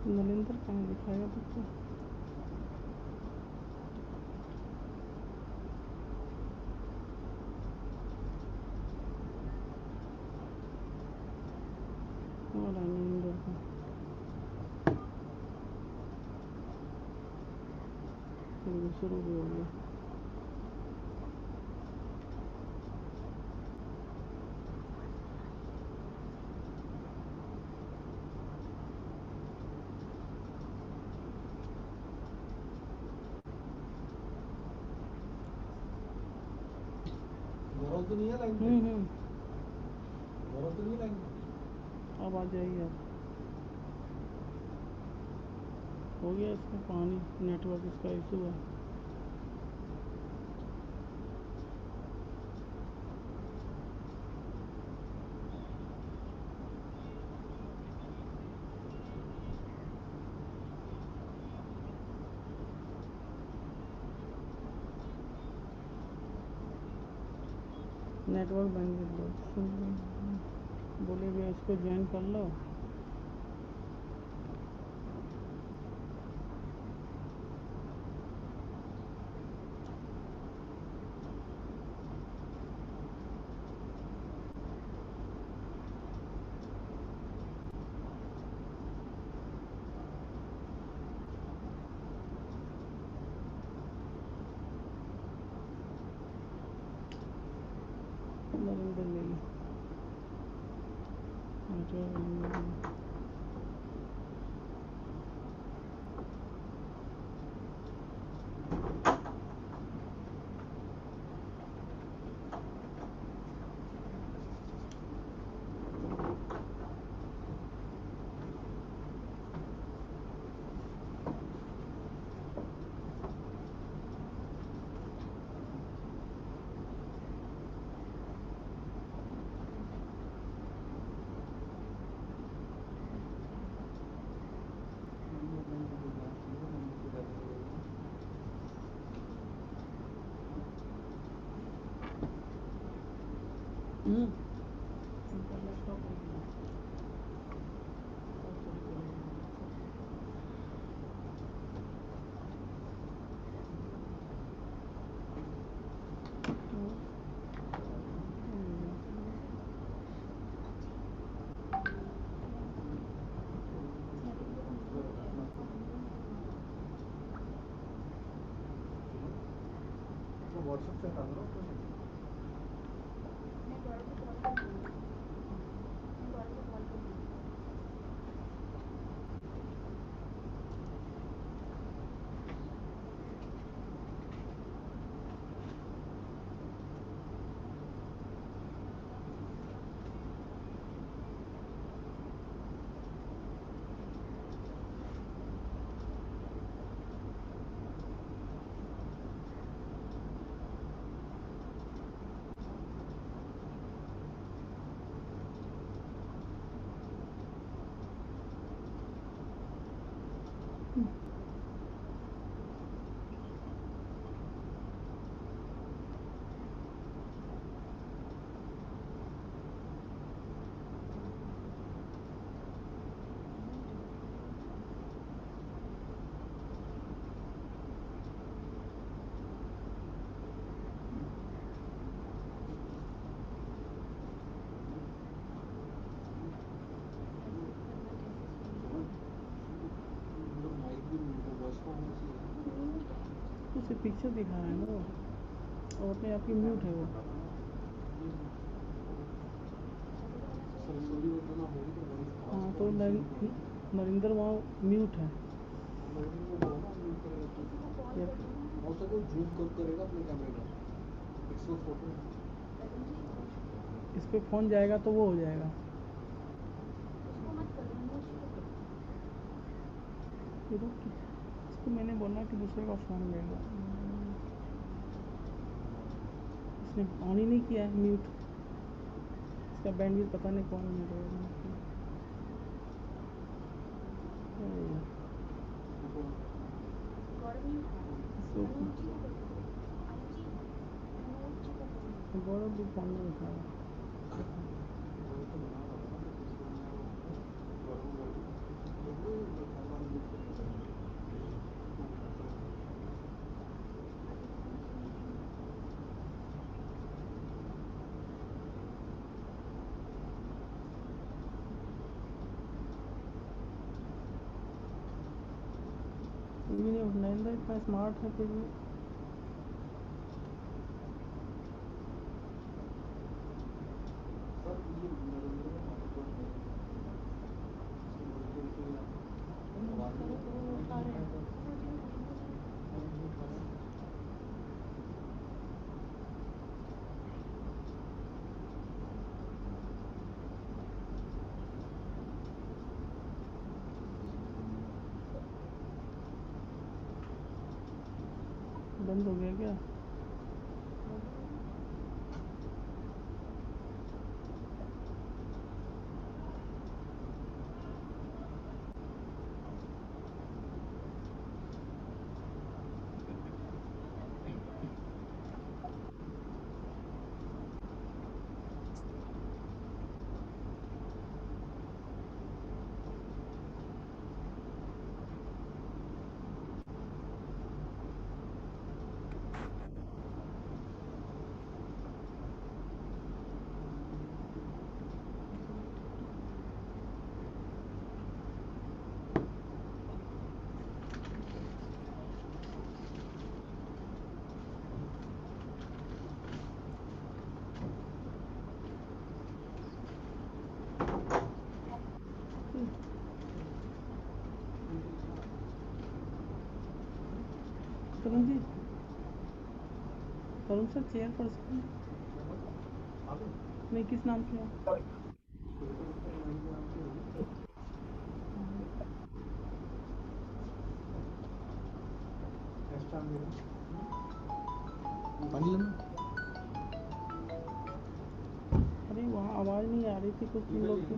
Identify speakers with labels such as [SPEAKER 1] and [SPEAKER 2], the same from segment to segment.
[SPEAKER 1] नरेंद्र कहाँ दिखाएगा बच्चा। और नरेंद्र का शुरू भी हो गया।
[SPEAKER 2] गौरव तो नहीं है लाइन पे? गौरव तो नहीं है लाइन पे?
[SPEAKER 1] अब आ जाइए आप। हो गया इसका पानी, नेटवर्क इसका इशू है। नेटवर्क बंद कर दो, बोले भैया इसको ज्वाइन कर लो। नरेंद्र ले ली।
[SPEAKER 2] व्हाट्सएप से हटा दो ना।
[SPEAKER 1] उसे पिक्चर दिखा रहा है ना वो, और अपने आप की म्यूट है वो। हाँ तो नरेंद्र वहाँ म्यूट है।
[SPEAKER 2] हो सके जूम कब करेगा अपने कैमरे का, इसको फोटो
[SPEAKER 1] इस पे फोन जाएगा तो वो हो जाएगा। रुक, इसको मैंने बोला कि दूसरे का फ़ोन लेगा, इसने ऑन ही नहीं किया है म्यूट। इसका बैंडविड्थ पता नहीं कौन म्यूट है। गौरव भी फ़ोन नहीं उठाया।
[SPEAKER 2] वो तो बना रहा था ना, तो इसलिए मैंने वो गौरव को बोल दिया।
[SPEAKER 1] इतना स्मार्ट है फिर भी।
[SPEAKER 2] सर ये नरेंद्र में पासपोर्ट है इसके लड़के के आवाज
[SPEAKER 1] बंद हो गया क्या? तरुण जी, तरुण सर चेयर पर नहीं, किस नाम से है?
[SPEAKER 2] पानी लेना
[SPEAKER 1] अरे वहाँ आवाज़ नहीं आ रही थी कुछ तुम लोग की।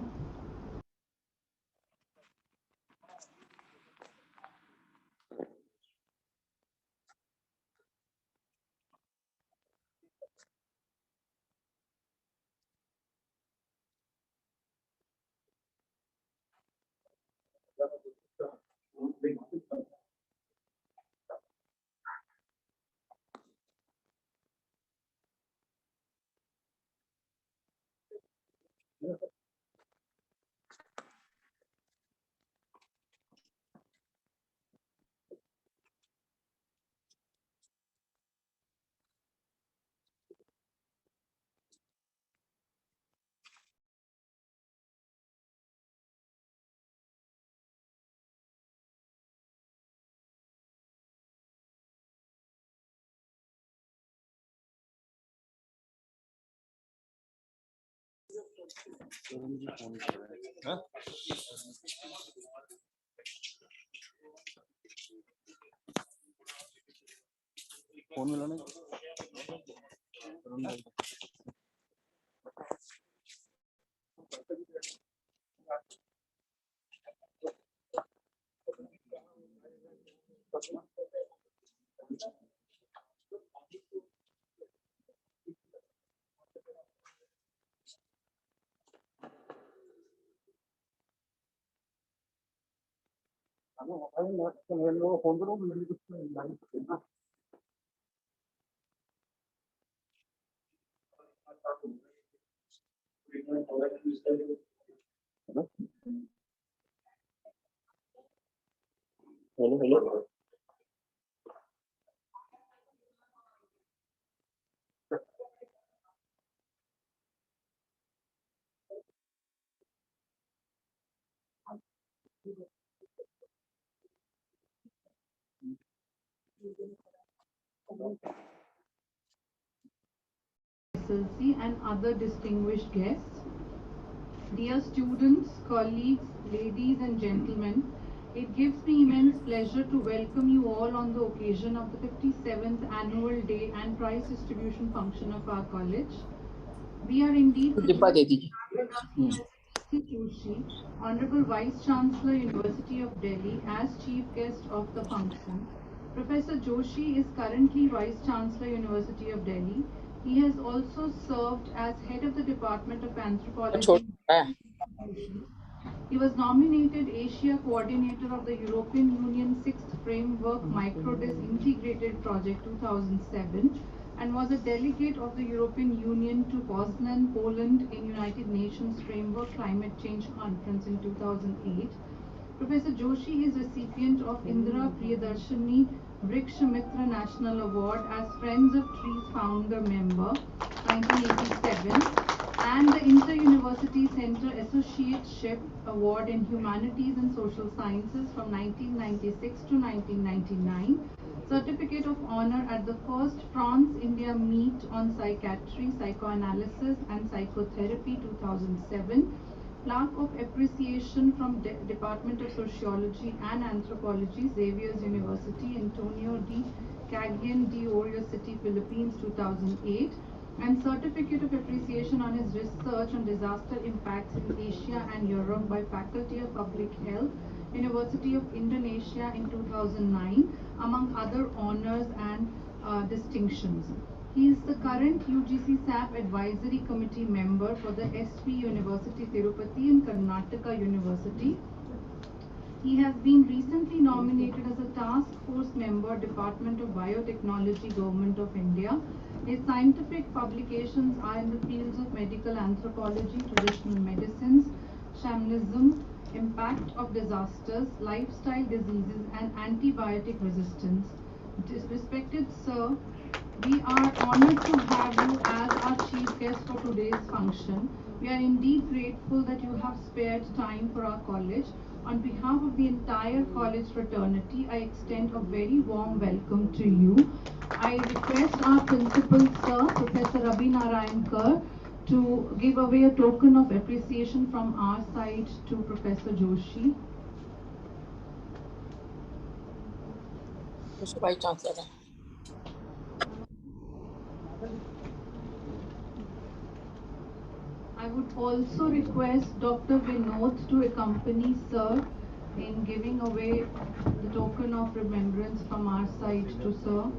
[SPEAKER 2] फोन मिलाने फोन करो hello hello
[SPEAKER 3] SLC and other distinguished guests, dear students, colleagues, ladies and gentlemen, it gives me immense pleasure to welcome you all on the occasion of the 57th annual day and prize distribution function of our college. We are indeed privileged to have with us Mr. Joshi, Honorable Vice Chancellor, University of Delhi, as chief guest of the function. Professor Joshi is currently Vice Chancellor, University of Delhi. He has also served as head of the Department of Anthropology. He was nominated Asia Coordinator of the European Union 6th Framework Microdis Integrated Project 2007 and was a delegate of the European Union to Poznan, Poland in United Nations Framework Climate Change Conference in 2008. Professor Joshi is recipient of Indira Priyadarshini Vrikshamitra National Award as Friends of Trees Founder Member 1987, and the Inter-University Center Associateship Award in Humanities and Social Sciences from 1996 to 1999, Certificate of Honor at the first France-India Meet on Psychiatry, Psychoanalysis and Psychotherapy 2007, Plaque of Appreciation from Department of Sociology and Anthropology, Xavier's University, Antonio D. Cagayan de Oro City, Philippines 2008, and Certificate of Appreciation on his research on disaster impacts in Asia and Europe by Faculty of Public Health, University of Indonesia in 2009, among other honors and distinctions. He is the current UGC SAP Advisory Committee member for the SV University Tirupati and Karnataka University. He has been recently nominated as a task force member, Department of Biotechnology, Government of India. His scientific publications are in the fields of medical anthropology, traditional medicines, shamanism, impact of disasters, lifestyle diseases, and antibiotic resistance. Respected Sir, we are honored to have you as our chief guest for today's function. We are indeed grateful that you have spared time for our college. On behalf of the entire college fraternity, I extend a very warm welcome to you. I request our principal, Sir, Professor Ravi Narayan Kar, to give away a token of appreciation from our side to Professor Joshi.
[SPEAKER 4] Mr. Vice Chancellor.
[SPEAKER 3] I would also request Dr. Vinod to accompany Sir in giving away the token of remembrance from our side to Sir.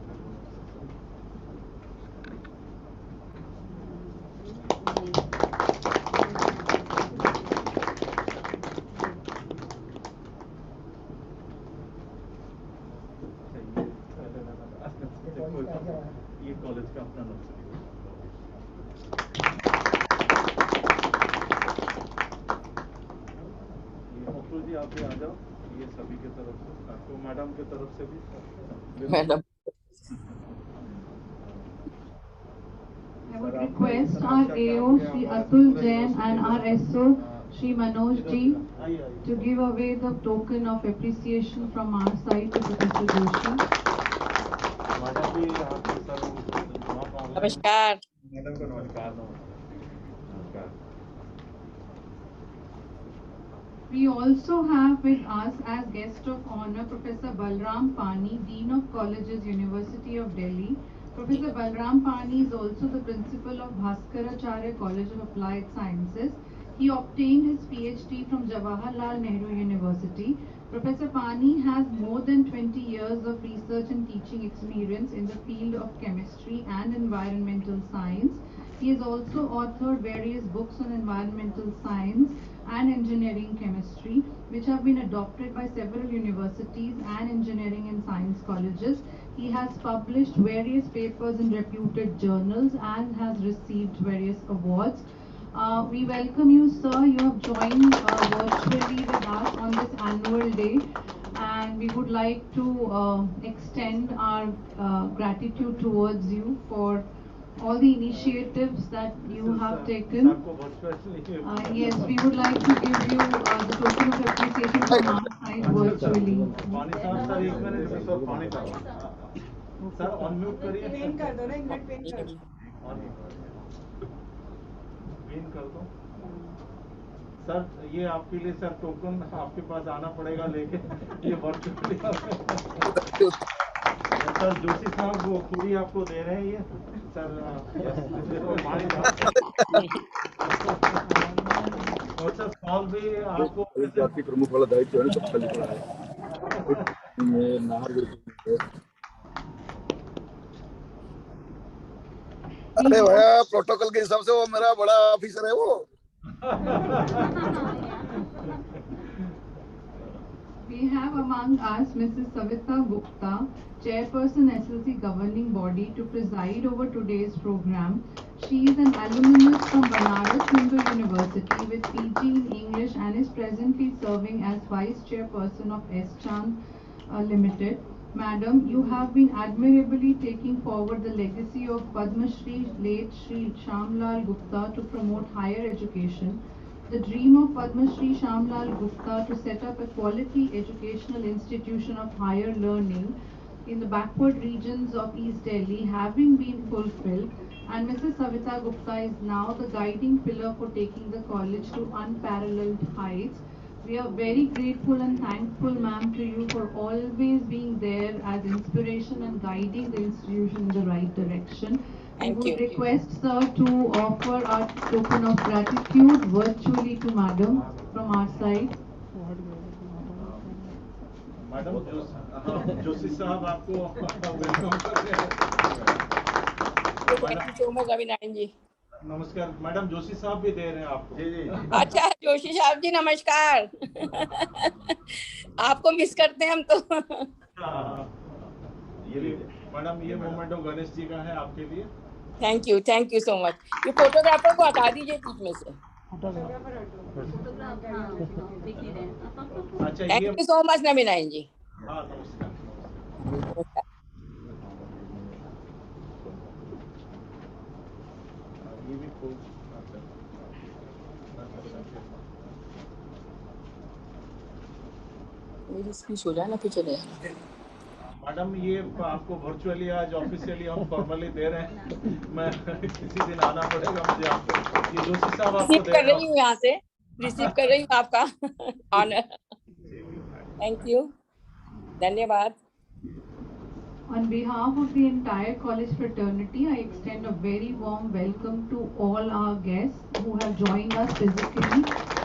[SPEAKER 5] ये college का अपना nursery जी आप भी आ जाओ, ये सभी के तरफ से, आपको मैडम के तरफ से भी
[SPEAKER 4] madam
[SPEAKER 3] I would request our AO Shri Atul Jain and our SO Shri Manoj Ji to give away the token of appreciation from our side to Professor Joshi.
[SPEAKER 5] Madam भी आपके सर
[SPEAKER 4] नमस्कार।
[SPEAKER 5] Madam को नमस्कार। नमस्कार।
[SPEAKER 3] We also have with us as guest of honor Professor Balram Pani, Dean of Colleges, University of Delhi. Professor Balram Pani is also the principal of Bhaskaracharya College of Applied Sciences. He obtained his PhD from Jawaharlal Nehru University. Professor Pani has more than 20 years of research and teaching experience in the field of chemistry and environmental science. He has also authored various books on environmental science and engineering chemistry, which have been adopted by several universities and engineering and science colleges. He has published various papers in reputed journals and has received various awards. We welcome you, sir. You have joined virtually with us on this annual day, and we would like to extend our gratitude towards you for all the initiatives that you have taken. Yes, we would like to give you the token of appreciation from our side virtually.
[SPEAKER 5] Sir unmute करिए,
[SPEAKER 6] pen कर दो ना, एक minute pen कर दो,
[SPEAKER 5] pen कर दो sir. ये आपके लिए सर टोकन आपके पास आना पड़ेगा लेके, ये वर्चुअली सर जोशी साहब वो पूरी आपको दे रहे हैं ये सर। और सर फॉल भी आपको
[SPEAKER 7] जाति प्रमुख वाला दायित्व है, सब खाली पड़ा है। अरे भैया प्रोटोकॉल के हिसाब से वो मेरा बड़ा ऑफिसर है वो।
[SPEAKER 3] We have among us Mrs. Savita Gupta, Chairperson SLC Governing Body, to preside over today's program. She is an alumnus from Banaras Hindu University with PG in English and is presently serving as Vice Chairperson of S-Chand Limited. Madam, you have been admirably taking forward the legacy of Padma Shri late Shri Shamlal Gupta to promote higher education. The dream of Padma Shri Shamlal Gupta to set up a quality educational institution of higher learning in the backward regions of East Delhi having been fulfilled, and Mrs. Savita Gupta is now the guiding pillar for taking the college to unparalleled heights. We are very grateful and thankful, ma'am, to you for always being there as inspiration and guiding the institution in the right direction. We
[SPEAKER 4] Thank
[SPEAKER 3] would
[SPEAKER 4] you.
[SPEAKER 3] request, sir, to offer our token of gratitude virtually to madam from our side.
[SPEAKER 1] वो हट गया
[SPEAKER 5] madam Joshi साहब आपको welcome कर रहे हैं।
[SPEAKER 4] Thank you so much Avinash ji.
[SPEAKER 5] नमस्कार madam, Joshi साहब भी दे रहे हैं आपको। जी जी।
[SPEAKER 4] अच्छा जोशी साहब जी नमस्कार। आपको मिस करते हैं हम तो।
[SPEAKER 5] ये मैडम ये मोमेंटो गणेश जी का है आपके लिए।
[SPEAKER 4] Thank you so much. ये फोटोग्राफर को हटा दीजिए बीच में से।
[SPEAKER 5] अच्छा
[SPEAKER 4] थैंक यू सो मच नवीनाइन जी।
[SPEAKER 5] हाँ नमस्कार। ये भी फूल।
[SPEAKER 4] स्पीच हो जाए ना फिर चले।
[SPEAKER 5] मैडम ये आपको वर्चुअली आज ऑफिशियली हम फॉर्मली दे रहे हैं। मैं किसी दिन आना पड़ेगा मुझे आपको। ये जोशी साहब आपको
[SPEAKER 4] रिसीव
[SPEAKER 5] दे
[SPEAKER 4] कर
[SPEAKER 5] रहे
[SPEAKER 4] रही हूँ यहाँ से, रिसीव कर रही हूँ आपका ऑनर। थैंक यू, धन्यवाद।
[SPEAKER 3] On behalf of the entire college fraternity, I extend a very warm welcome to all our guests who have joined us physically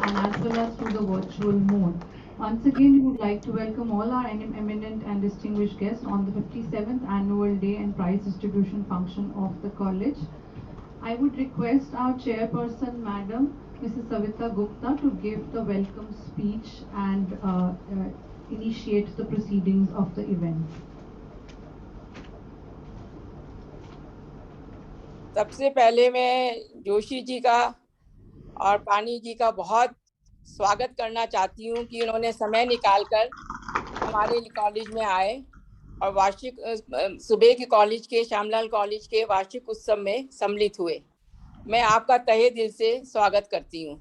[SPEAKER 3] and as well as through the virtual mode. Once again, we would like to welcome all our eminent and distinguished guests on the 57th annual day and prize distribution function of the college. I would request our chairperson, Madam Mrs. Savita Gupta, to give the welcome speech and initiate the proceedings of the event.
[SPEAKER 4] सबसे पहले मैं जोशी जी का और पानी जी का बहुत स्वागत करना चाहती हूँ कि उन्होंने समय निकालकर हमारे कॉलेज में आए और वार्षिक सुबह के कॉलेज के श्यामलाल कॉलेज के वार्षिक उत्सव में सम्मिलित हुए। मैं आपका तहे दिल से स्वागत करती हूँ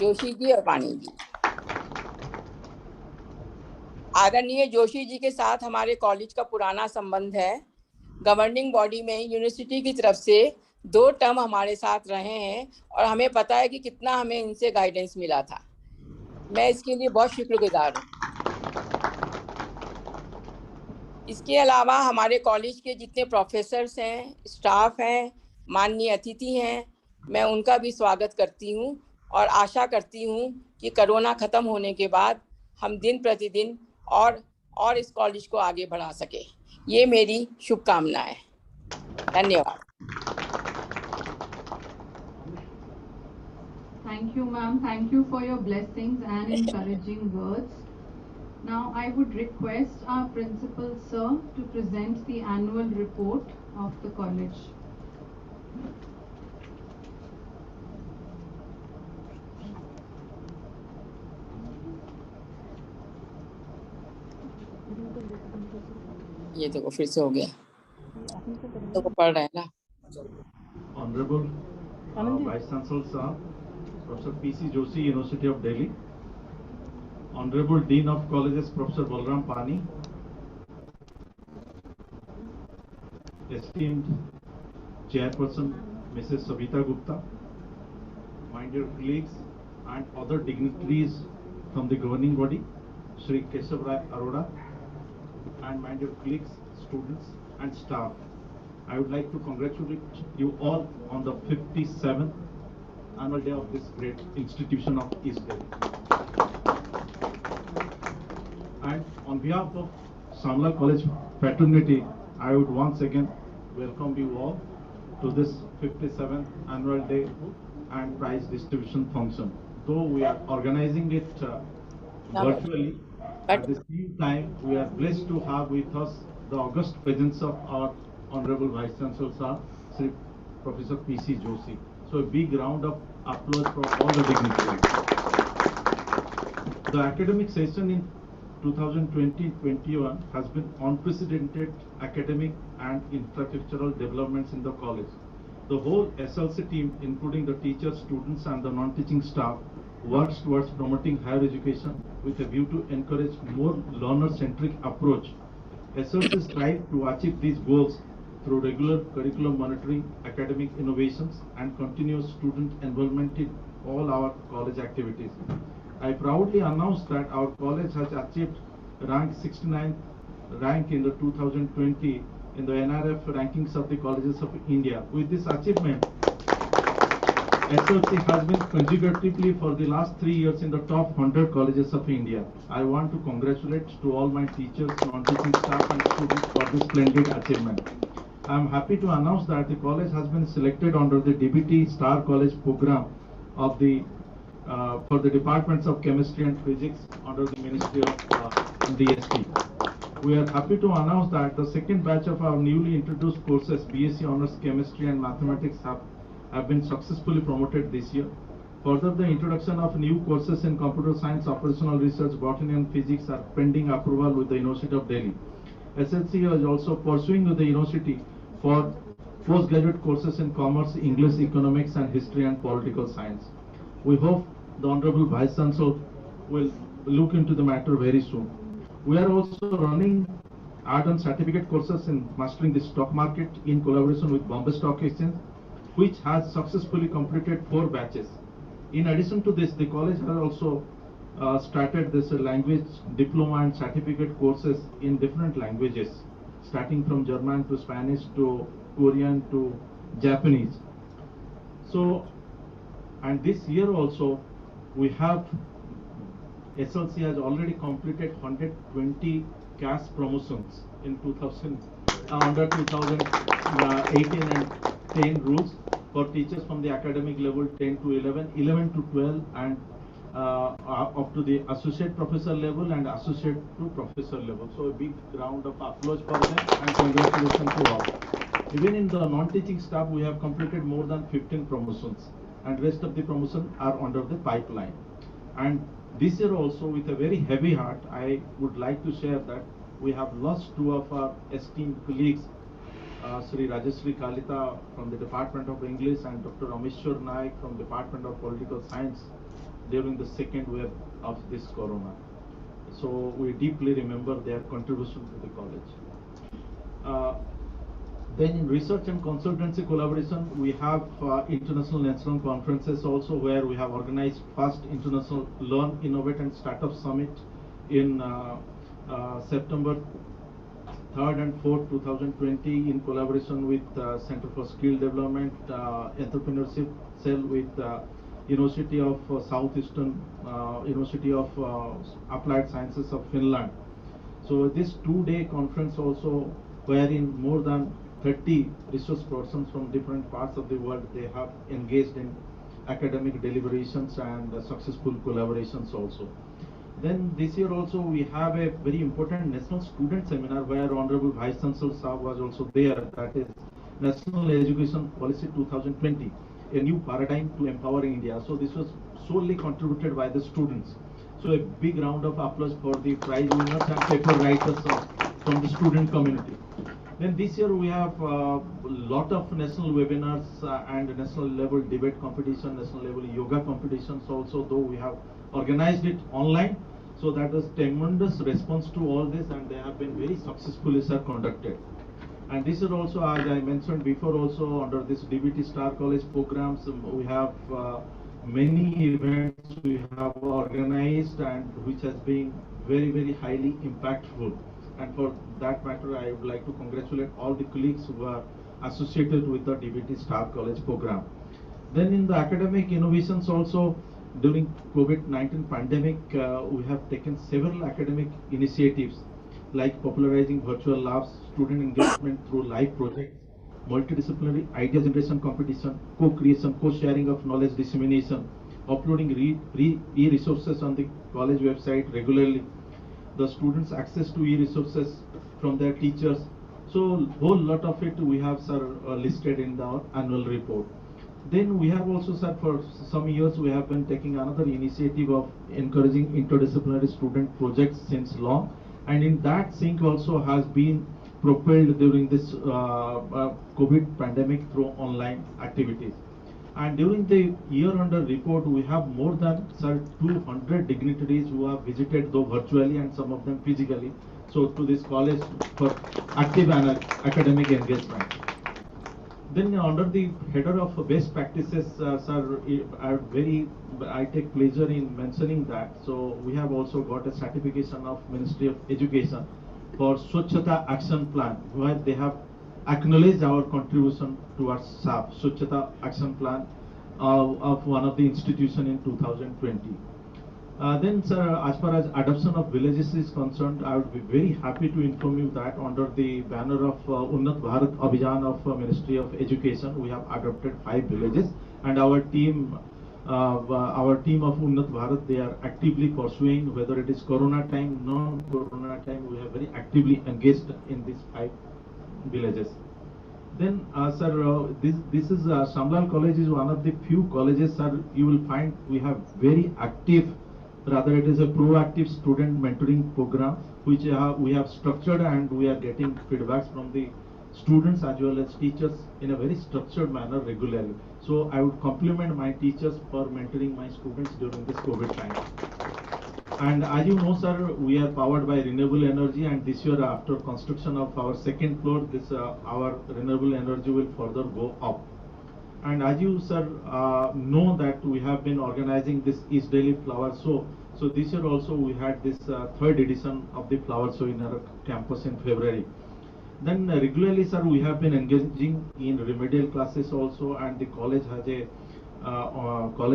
[SPEAKER 4] जोशी जी और पानी जी। आदरणीय जोशी जी के साथ हमारे कॉलेज का पुराना संबंध है। गवर्निंग बॉडी में यूनिवर्सिटी की तरफ से 2 टर्म हमारे साथ रहे हैं और हमें पता है कि कितना हमें इनसे गाइडेंस मिला था। मैं इसके लिए बहुत शुक्रगुजार हूँ। इसके अलावा हमारे कॉलेज के जितने प्रोफेसर्स हैं, स्टाफ हैं, माननीय अतिथि हैं, मैं उनका भी स्वागत करती हूँ और आशा करती हूँ कि कोरोना खत्म होने के बाद हम दिन प्रतिदिन और इस कॉलेज को आगे बढ़ा सके। ये मेरी शुभकामना है। धन्यवाद।
[SPEAKER 3] Thank you, ma'am. Thank you for your blessings and encouraging words. Now, I would request our principal, sir, to present the annual report of the college.
[SPEAKER 4] ये देखो फिर से हो गया, तो पढ़ रहे हैं ना।
[SPEAKER 5] Honorable Vice Chancellor Sir, Professor P.C. Joshi, University of Delhi, Honorable Dean of Colleges, Professor Balram Pani, esteemed Chairperson, Mrs. Savita Gupta, my dear colleagues and other dignitaries from the governing body, Shri Keshav Rai Arora, and my dear colleagues, students and staff. I would like to congratulate you all on the 57th annual day of this great institution of East Delhi. And on behalf of Shamlal College fraternity, I would once again welcome you all to this 57th annual day and prize distribution function. Though we are organizing it virtually, at the same time we are blessed to have with us the august presence of our Honorable Vice Chancellor Sir, Sri Professor P.C. Joshi. So a big round of applause for all the dignitaries. The academic session in 2020-21 has been unprecedented academic and infrastructural developments in the college. The whole SLC team, including the teachers, students and the non-teaching staff, works towards promoting higher education with a view to encourage more learner-centric approach. SLC strive to achieve these goals through regular curriculum monitoring, academic innovations and continuous student involvement in all our college activities. I proudly announce that our college has achieved rank 69th rank in the 2020 in the NRF rankings of the colleges of India. With this achievement, SLC has been consecutively for the last 3 years in the top 100 colleges of India. I want to congratulate to all my teachers, non-teaching staff and students for this splendid achievement. I am happy to announce that the college has been selected under the DBT Star College program of the for the departments of chemistry and physics under the Ministry of DST. We are happy to announce that the second batch of our newly introduced courses, BSc Honours Chemistry and Mathematics, have been successfully promoted this year. Further, the introduction of new courses in computer science, operational research, botany and physics are pending approval with the University of Delhi. SLC is also pursuing with the university for postgraduate courses in commerce, English, economics and history and political science. We hope the Honorable Vice Chancellor will look into the matter very soon. We are also running add-on certificate courses in mastering the stock market in collaboration with Bombay Stock Exchange, which has successfully completed 4 batches. In addition to this, the college has also started this language diploma and certificate courses in different languages, starting from German to Spanish to Korean to Japanese. So, and this year also, we have SLC has already completed 120 cash promotions in under 2018 and 10 rules for teachers from the academic level 10 to 11, 11 to 12 and up to the associate professor level and associate to professor level. So a big round of applause for them and congratulations to all. Even in the non-teaching staff, we have completed more than 15 promotions and rest of the promotions are under the pipeline. And this year also, with a very heavy heart, I would like to share that we have lost 2 of our esteemed colleagues, Sri Rajeshri Kalita from the Department of English and Dr. Rameshwar Naik from Department of Political Science during the second wave of this corona. So we deeply remember their contribution to the college. Then in research and consultancy collaboration, we have international national conferences also, where we have organized first International Learn, Innovate and Startup Summit in September 3rd and 4th, 2020 in collaboration with Center for Skill Development, Entrepreneurship Cell with University of Southeastern University of Applied Sciences of Finland. So this 2-day conference also, wherein more than 30 resource persons from different parts of the world, they have engaged in academic deliberations and successful collaborations also. Then this year also we have a very important National Student Seminar where Honorable Vice Chancellor Saab was also there, that is National Education Policy 2020, a new paradigm to empowering India. So this was solely contributed by the students. So a big round of applause for the prize winners and paper writers from the student community. Then this year we have a lot of national webinars and national level debate competition, national level yoga competitions also, though we have organized it online. So that was tremendous response to all this and they have been very successfully conducted. And this is also, as I mentioned before, also under this DBT Star College programs, we have many events we have organized and which has been very, very highly impactful. And for that matter, I would like to congratulate all the colleagues who are associated with the DBT Star College program. Then in the academic innovations also, during COVID-19 pandemic, we have taken several academic initiatives like popularizing virtual labs, student engagement through live projects, multidisciplinary idea generation competition, co-creation, co-sharing of knowledge dissemination, uploading e-resources on the college website regularly, the students access to e-resources from their teachers. So whole lot of it we have listed in the annual report. Then we have also, sir, for some years we have been taking another initiative of encouraging interdisciplinary student projects since long, and in that sync also has been propelled during this COVID pandemic through online activities. And during the year under report, we have more than, sir, 200 dignitaries who have visited, though virtually and some of them physically, so to this college for active and academic engagement. Then under the header of best practices, sir, I take pleasure in mentioning that. So we have also got a certification of Ministry of Education for Swachhata Action Plan, where they have acknowledged our contribution towards SAP, Swachhata Action Plan of one of the institution in 2020. Then, sir, as far as adoption of villages is concerned, I would be very happy to inform you that under the banner of Unnat Bharat Abhiyan of Ministry of Education, we have adopted 5 villages, and our team of Unnat Bharat, they are actively pursuing, whether it is Corona time, non-Corona time, we have very actively engaged in these 5 villages. Then, sir, this is Samlal College is one of the few colleges, sir, you will find we have very active. Rather, it is a proactive student mentoring program which we have structured, and we are getting feedbacks from the students as well as teachers in a very structured manner regularly. So I would compliment my teachers for mentoring my students during this COVID time. And as you know, sir, we are powered by renewable energy, and this year after construction of our second floor, this our renewable energy will further go up. And as you, sir, know that we have been organizing this East Delhi Flower Show. So this year also we had this 3rd edition of the Flower Show in our campus in February. Then regularly, sir, we have been engaging in remedial classes also, and the college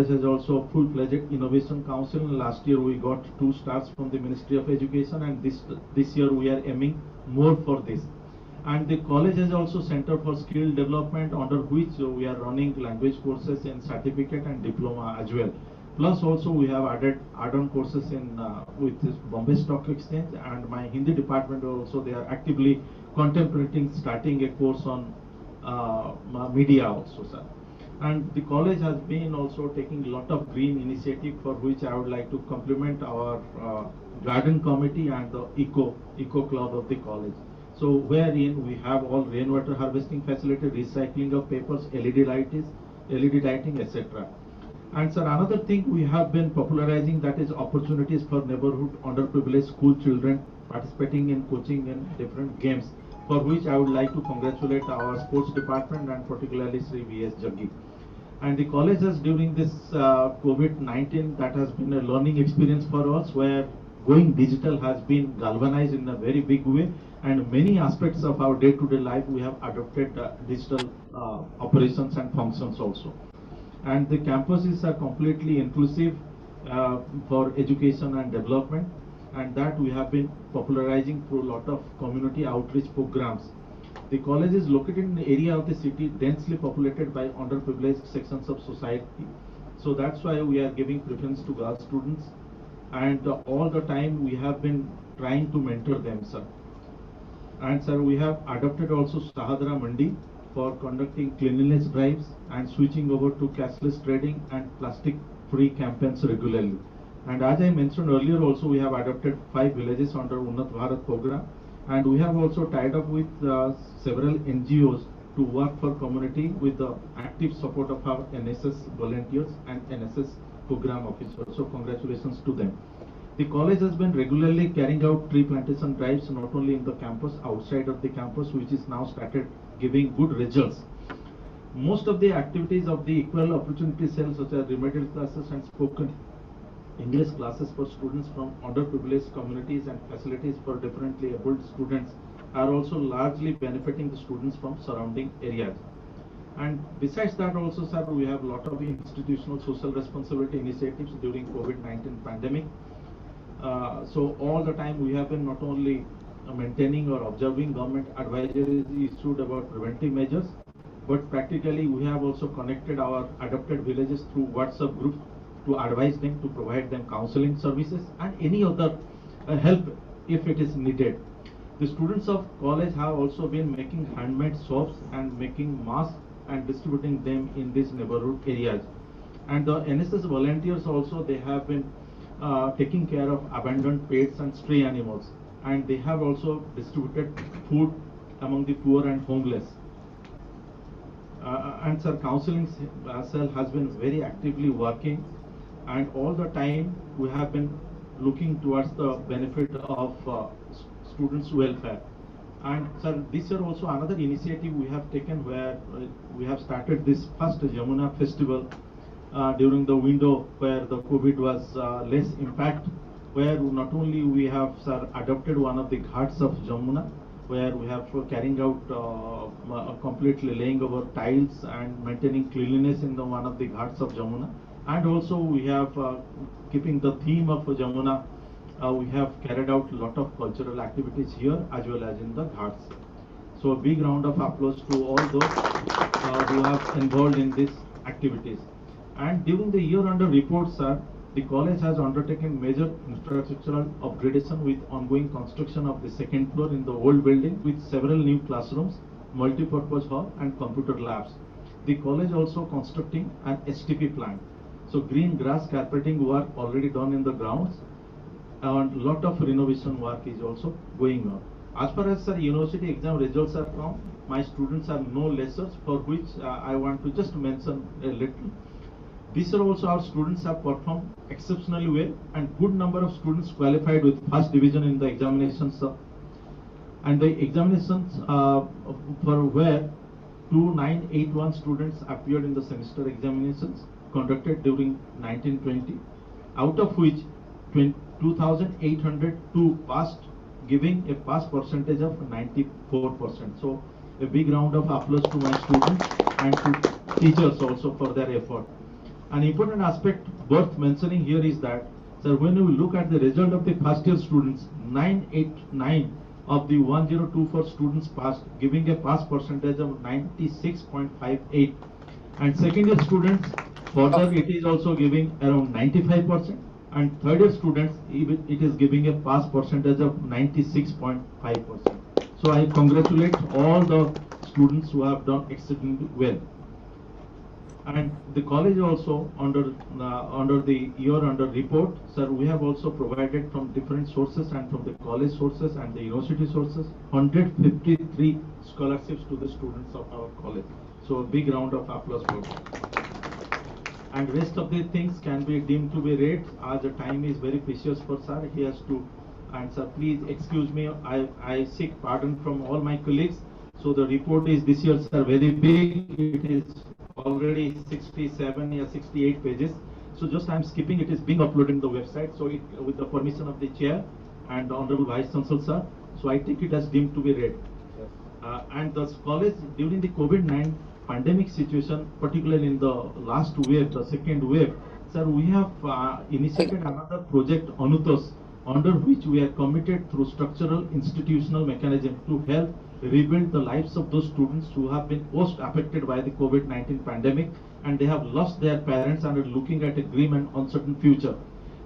[SPEAKER 5] has also full-fledged innovation council. Last year we got 2 stars from the Ministry of Education, and this year we are aiming more for this. And the college has also Center for Skill Development, under which we are running language courses in certificate and diploma as well. Plus also we have added add-on courses in with this Bombay Stock Exchange, and my Hindi department also, they are actively contemplating starting a course on media also, sir. And the college has been also taking a lot of green initiative, for which I would like to compliment our garden committee and the eco club of the college. So wherein we have all rainwater harvesting facility, recycling of papers, LED lighting, etc. And sir, another thing we have been popularizing, that is opportunities for neighborhood underprivileged school children participating in coaching in different games, for which I would like to congratulate our sports department and particularly Sri V.S. Jaggi. And the college has, during this COVID-19, that has been a learning experience for us, where going digital has been galvanized in a very big way, and many aspects of our day-to-day life we have adopted digital operations and functions also. And the campuses are completely inclusive for education and development, and that we have been popularizing through a lot of community outreach programs. The college is located in the area of the city densely populated by underprivileged sections of society. So that's why we are giving preference to girl students, and all the time we have been trying to mentor them, sir. And sir, we have adopted also Sahadra Mandi for conducting cleanliness drives and switching over to cashless trading and plastic-free campaigns regularly. And as I mentioned earlier also, we have adopted 5 villages under Unnat Bharat program, and we have also tied up with several NGOs to work for community with the active support of our NSS volunteers and NSS program officers. So congratulations to them. The college has been regularly carrying out tree plantation drives, not only in the campus, outside of the campus, which is now started giving good results. Most of the activities of the equal opportunity cells, such as remedial classes and spoken English classes for students from underprivileged communities and facilities for differently abled students, are also largely benefiting the students from surrounding areas. And besides that also, sir, we have a lot of institutional social responsibility initiatives during COVID-19 pandemic. So all the time we have been not only maintaining or observing government advisories issued about preventive measures, but practically we have also connected our adopted villages through WhatsApp groups to advise them, to provide them counseling services and any other help if it is needed. The students of college have also been making handmade soaps and making masks and distributing them in these neighborhood areas. And the NSS volunteers also, they have been taking care of abandoned pets and stray animals, and they have also distributed food among the poor and homeless. And sir, counseling cell has been very actively working, and all the time we have been looking towards the benefit of students' welfare. And sir, this year also another initiative we have taken where we have started this first Jamuna festival during the window where the COVID was less impact, where not only we have, sir, adopted one of the ghats of Jamuna, where we have carrying out completely laying over tiles and maintaining cleanliness in the one of the ghats of Jamuna, and also we have keeping the theme of Jamuna. We have carried out a lot of cultural activities here as well as in the ghats. So a big round of applause to all those who have involved in these activities. And during the year under report, sir, the college has undertaken major infrastructural upgradation with ongoing construction of the second floor in the old building with several new classrooms, multi-purpose hall and computer labs. The college also constructing an STP plant. So green grass carpeting work already done in the grounds, and lot of renovation work is also going on. As far as, sir, university exam results are come, my students are no lessers, for which I want to just mention a little. This year also our students have performed exceptionally well, and good number of students qualified with first division in the examinations. And the examinations for where 2981 students appeared in the semester examinations conducted during 1920, out of which 2,802 passed, giving a pass percentage of 94%. So a big round of applause to my students and to teachers also for their effort. An important aspect worth mentioning here is that, sir, when we look at the result of the first year students, 989 of the 1024 students passed, giving a pass percentage of 96.58. And second year students, further it is also giving around 95%. And third year students, it is giving a pass percentage of 96.5%. So I congratulate all the students who have done exceedingly well. And the college also under the year under report, sir, we have also provided from different sources and from the college sources and the university sources 153 scholarships to the students of our college. So a big round of applause for that. And rest of the things can be deemed to be read as the time is very precious for sir. He has to, and sir, please excuse me, I seek pardon from all my colleagues. So the report is this year, sir, very big. It is already 67 or 68 pages. So just I am skipping, it is being uploaded in the website. So it, with the permission of the chair and the Honorable Vice Chancellor, sir, so I take it as deemed to be read. Yes. And the college during the COVID-19 pandemic situation, particularly in the last wave, the second wave, sir, we have initiated another project, Anutos, under which we are committed through structural institutional mechanism to help rebuild the lives of those students who have been most affected by the COVID-19 pandemic, and they have lost their parents and are looking at a grim and uncertain future.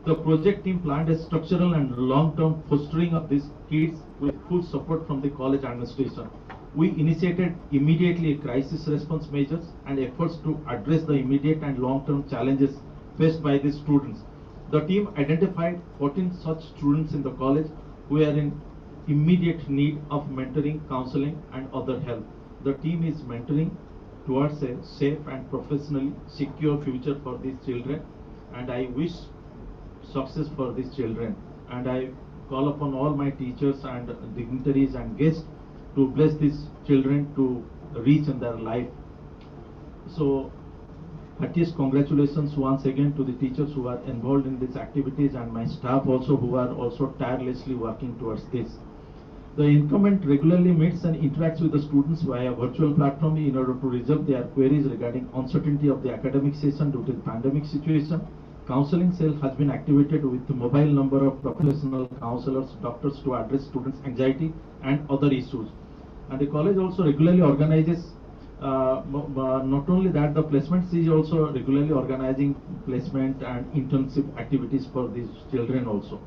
[SPEAKER 5] The project team planned a structural and long-term fostering of these kids with full support from the college administration. We initiated immediately a crisis response measures and efforts to address the immediate and long-term challenges faced by these students. The team identified 14 such students in the college who are in immediate need of mentoring, counseling and other help. The team is mentoring towards a safe and professionally secure future for these children, and I wish success for these children. And I call upon all my teachers and dignitaries and guests to bless these children to reach in their life. So heartiest congratulations once again to the teachers who are involved in these activities and my staff also who are also tirelessly working towards this. The incumbent regularly meets and interacts with the students via virtual platform in order to resolve their queries regarding uncertainty of the academic session due to the pandemic situation. Counseling cell has been activated with the mobile number of professional counselors, doctors to address students' anxiety and other issues. And the college also regularly organizes, not only that, the placements is also regularly organizing placement and internship activities for these children also.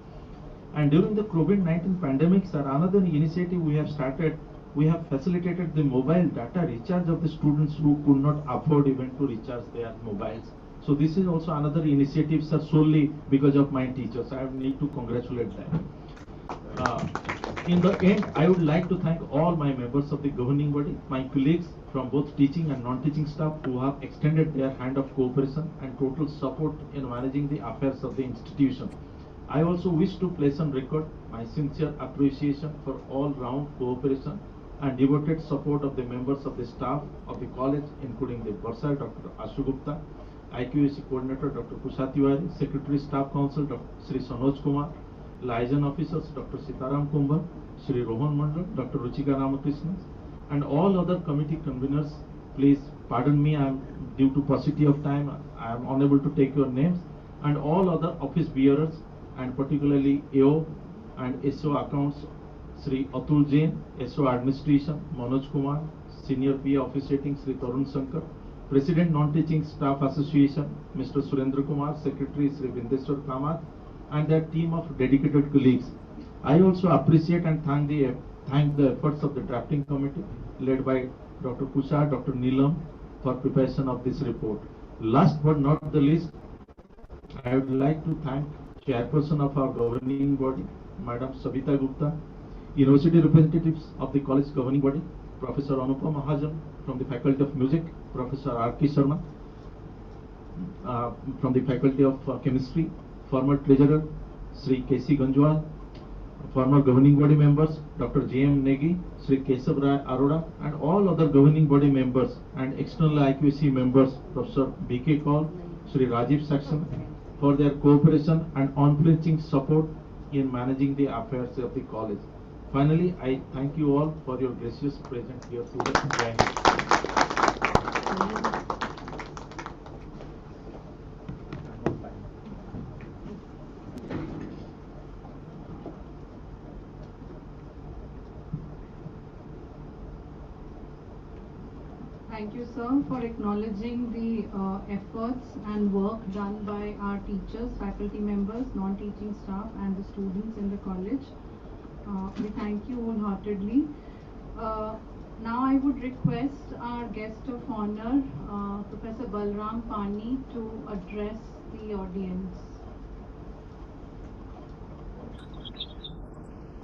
[SPEAKER 5] And during the COVID-19 pandemic, sir, another initiative we have started we have facilitated the mobile data recharge of the students who could not afford even to recharge their mobiles. So this is also another initiative, sir, solely because of my teachers. I need to congratulate them. In the end, I would like to thank all my members of the governing body, my colleagues from both teaching and non-teaching staff who have extended their hand of cooperation and total support in managing the affairs of the institution. I also wish to place on record my sincere appreciation for all-round cooperation and devoted support of the members of the staff of the college, including the Bursar Dr. Ashu Gupta, IQAC Coordinator Dr. Kusha Tiwari, Secretary Staff Council Dr. Sri Sanoj Kumar, liaison officers Dr. Sitaram Kumbhar, Sri Rohan Mandal, Dr. Ruchika Ramakrishnan, and all other committee conveners. Please pardon me, I am due to paucity of time, I am unable to take your names, and all other office bearers, and particularly AO and SO accounts, Sri Atul Jain, SO administration, Manoj Kumar, Senior PA officiating, Sri Tarun Shankar, President Non-Teaching Staff Association, Mr. Surendra Kumar, Secretary Sri Vindeswar Kamath, and their team of dedicated colleagues. I also appreciate and thank the efforts of the drafting committee led by Dr. Kusha, Dr. Neelam for preparation of this report. Last but not the least, I would like to thank Chairperson of our governing body, Madam Sabita Gupta, University representatives of the college governing body, Professor Anupam Mahajan from the Faculty of Music, Professor R.K. Sharma from the Faculty of Chemistry, former Treasurer Sri K.C. Ganjwal, former governing body members Dr. J.M. Negi, Sri Kesav Rai Arora, and all other governing body members and external IQAC members, Professor B.K. Kaul, Sri Rajiv Saxon, for their cooperation and unflinching support in managing the affairs of the college. Finally, I thank you all for your gracious presence here today.
[SPEAKER 3] Thank you, sir, for acknowledging the efforts and work done by our teachers, faculty members, non-teaching staff, and the students in the college. We thank you wholeheartedly. Now I would request our guest of honor, Professor Balram Pani, to address the audience.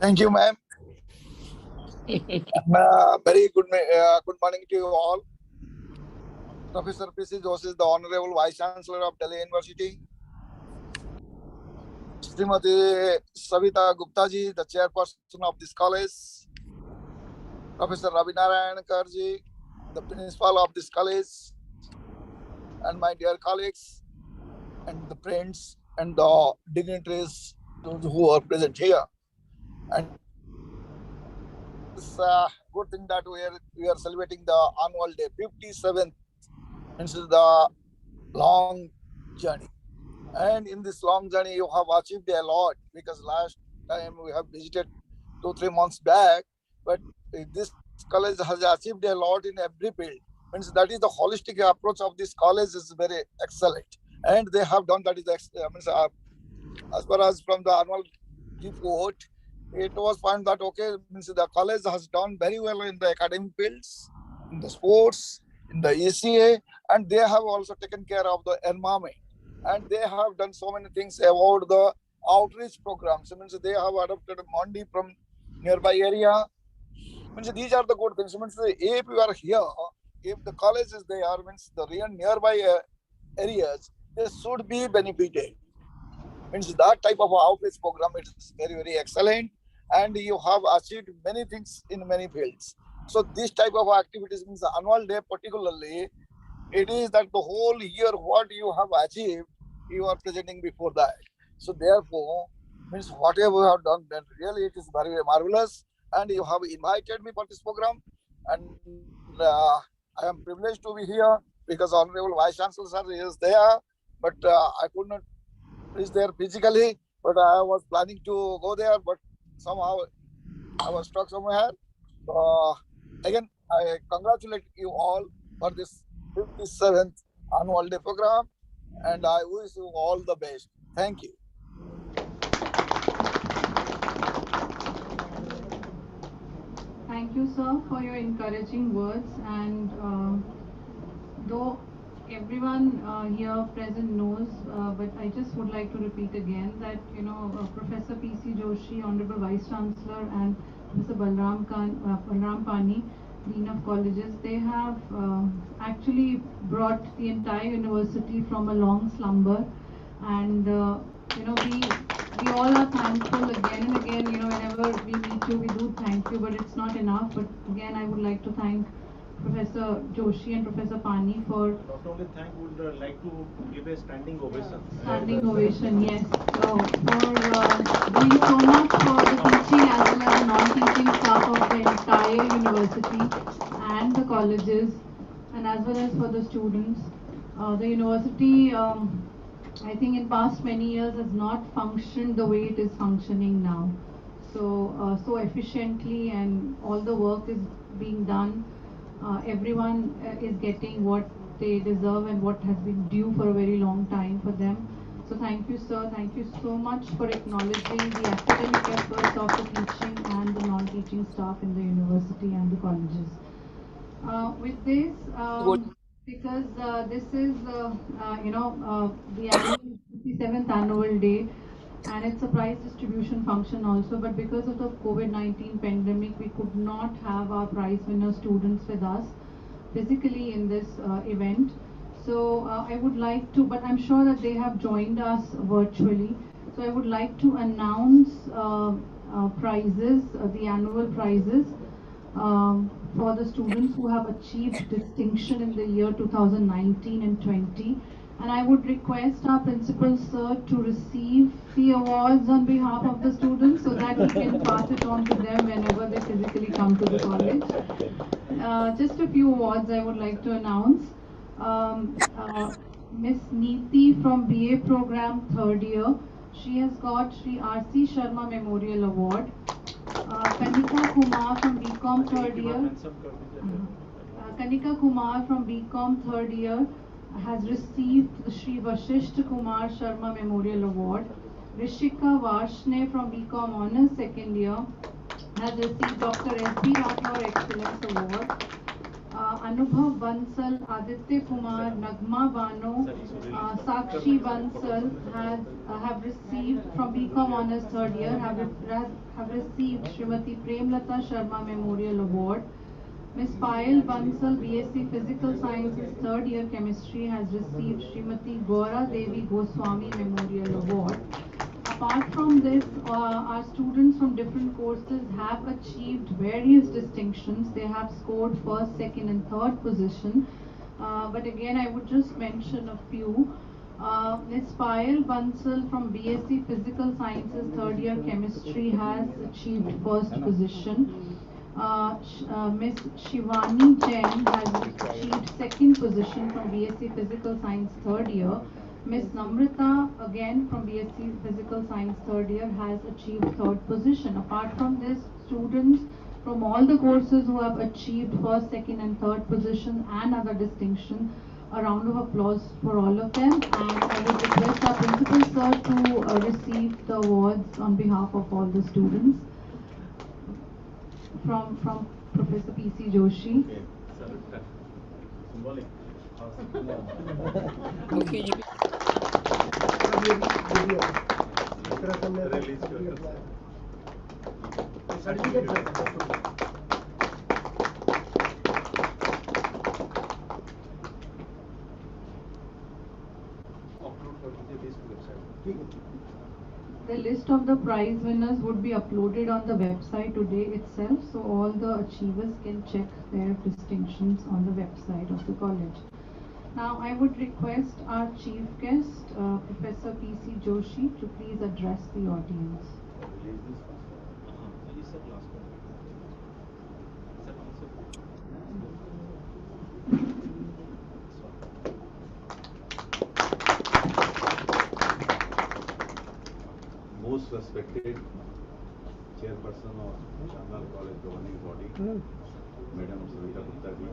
[SPEAKER 7] Thank you, ma'am. Very good morning to you all. Professor P.C. Joshi is the Honorable Vice Chancellor of Delhi University. Srimati Savita Gupta ji, the Chairperson of this college. Professor Ravi Narayankar ji, the Principal of this college. And my dear colleagues and the friends and the dignitaries who are present here. And it's a good thing that we are celebrating the annual day, 57th. This is the long journey. And in this long journey, you have achieved a lot, because last time we have visited 2-3 months back, but this college has achieved a lot in every field. Means that is the holistic approach of this college is very excellent. And they have done that is as far as from the annual report, it was found that means the college has done very well in the academic fields, in the sports, in the ECA, and they have also taken care of the environment. And they have done so many things about the outreach programs. Means they have adopted Mandi from nearby area. Means these are the good things. Means if you are here, if the college is there, means the real nearby areas, they should be benefited. Means that type of outreach program is very, very excellent. And you have achieved many things in many fields. So this type of activities means the annual day particularly, it is that the whole year what you have achieved, you are presenting before that. So therefore, means whatever you have done, then really it is very, very marvelous. And you have invited me for this program. And I am privileged to be here because Honorable Vice Chancellor sir is there. But I could not reach there physically. But I was planning to go there. But somehow I was stuck somewhere. Again, I congratulate you all for this 57th annual day program, and I wish you all the best. Thank you.
[SPEAKER 3] Thank you, sir, for your encouraging words. And though everyone here present knows, but I just would like to repeat again that Professor P.C. Joshi, Honorable Vice Chancellor, and Mr. Balram Pani, Dean of Colleges, they have actually brought the entire university from a long slumber, and we all are thankful again and again. Whenever we meet you, we do thank you, but it's not enough. But again, I would like to thank Professor Joshi and Professor Pani for
[SPEAKER 5] Not only thank, would like to give a standing ovation.
[SPEAKER 3] standing ovation, yes. So for doing so much for the teaching as well as the non-teaching staff of the entire university and the colleges, and as well as for the students. The university, I think in past many years has not functioned the way it is functioning now. So efficiently, and all the work is being done. Everyone is getting what they deserve and what has been due for a very long time for them. So thank you, sir. Thank you so much for acknowledging the academic efforts of the teaching and the non-teaching staff in the university and the colleges. With this, because this is the annual 57th annual day, and it's a prize distribution function also, but because of the COVID-19 pandemic, we could not have our prize winner students with us physically in this event. So I would like to, but I'm sure that they have joined us virtually. So I would like to announce prizes, the annual prizes for the students who have achieved distinction in the year 2019 and 20. And I would request our principal sir to receive the awards on behalf of the students so that he can pass it on to them whenever they physically come to the college. Just a few awards I would like to announce. Miss Neeti from BA program 3rd year. She has got Sri R.C. Sharma Memorial Award. Kanika Kumar from BCom 3rd year. Kanika Kumar from BCom 3rd year has received the Sri Vashisht Kumar Sharma Memorial Award. Rishika Varshne from BCom Honours 2nd year has received Dr. S.B. Rathore Excellence Award. Anubhav Bansal, Aditya Kumar, Nagma Bano, Sakshi Bansal have received from BCom Honours 3rd year have received Srimati Premlata Sharma Memorial Award. Ms. Payal Bansal, BSc Physical Sciences 3rd year Chemistry has received Srimati Gaura Devi Goswami Memorial Award. Apart from this, our students from different courses have achieved various distinctions. They have scored 1st, 2nd and 3rd position. But again, I would just mention a few. Ms. Payal Bansal from BSc Physical Sciences 3rd year Chemistry has achieved 1st position. Ms. Shivani Jain has achieved 2nd position from BSc Physical Science 3rd year. Ms. Namrata, again from BSc Physical Science 3rd year, has achieved 3rd position. Apart from this, students from all the courses who have achieved 1st, 2nd and 3rd position and other distinction, a round of applause for all of them. And I would request our principal sir to receive the awards on behalf of all the students from Professor P.C. Joshi.
[SPEAKER 5] Symbolic.
[SPEAKER 4] मुखी जी
[SPEAKER 3] The list of the prize winners would be uploaded on the website today itself, so all the achievers can check their distinctions on the website of the college. Now I would request our chief guest, Professor P.C. Joshi, to please address the audience.
[SPEAKER 8] Most respected chairperson of Chandal College governing body, Madam Savita Gupta ji,